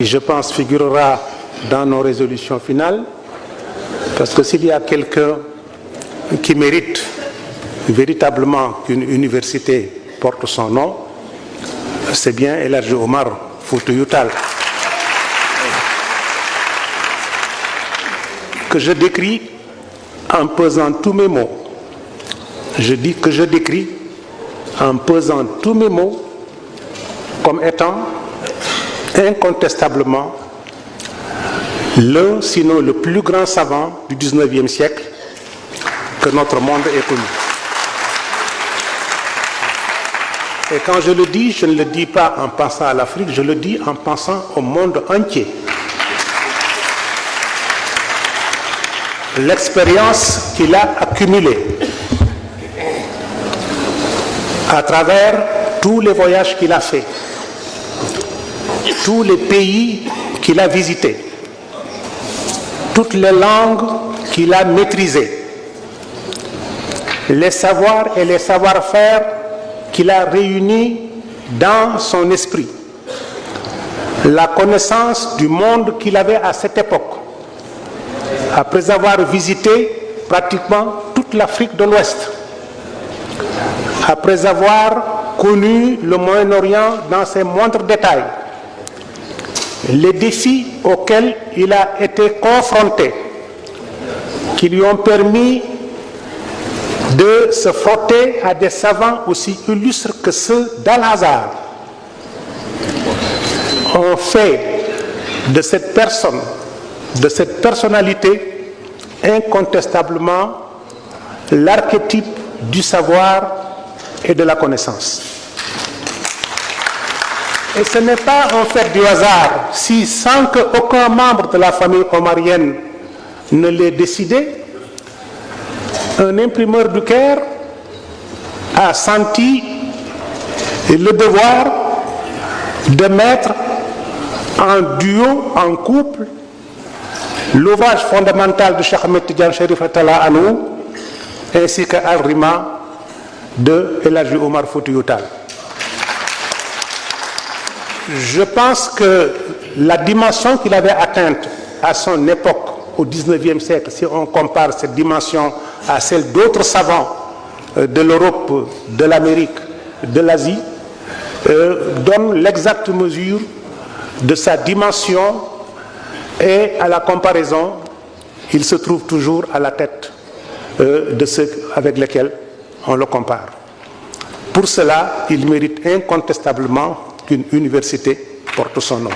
je pense, figurera dans nos résolutions finales, parce que s'il y a quelqu'un qui mérite véritablement qu'une université porte son nom, c'est bien El Hadji Omar Foutiyou Tall, que je décris en pesant tous mes mots. Je dis que je décris en pesant tous mes mots comme étant incontestablement l'un, sinon le plus grand savant du 19e siècle que notre monde ait connu. Et quand je le dis, je ne le dis pas en pensant à l'Afrique, je le dis en pensant au monde entier. L'expérience qu'il a accumulée à travers tous les voyages qu'il a faits, tous les pays qu'il a visités, toutes les langues qu'il a maîtrisées, les savoirs et les savoir-faire qu'il a réunis dans son esprit, la connaissance du monde qu'il avait à cette époque, après avoir visité pratiquement toute l'Afrique de l'Ouest, après avoir connu le Moyen-Orient dans ses moindres détails, les défis auxquels il a été confronté, qui lui ont permis de se frotter à des savants aussi illustres que ceux d'Al-Azhar, ont fait de cette personne, de cette personnalité, incontestablement l'archétype du savoir et de la connaissance. Et ce n'est pas un fait du hasard si, sans qu'aucun membre de la famille omarienne ne l'ait décidé, un imprimeur du Caire a senti le devoir de mettre en duo, en couple, l'ouvrage fondamental de Cheikh Ahmed Tidiane Chérif Radhiyallahu anhu ainsi que Al-Rima de El Hadji Omar Foutiyou Tall. Je pense que la dimension qu'il avait atteinte à son époque, au XIXe siècle, si on compare cette dimension à celle d'autres savants de l'Europe, de l'Amérique, de l'Asie, donne l'exacte mesure de sa dimension, et à la comparaison, il se trouve toujours à la tête de ceux avec lesquels on le compare. Pour cela, il mérite incontestablement qu'une université porte son nom.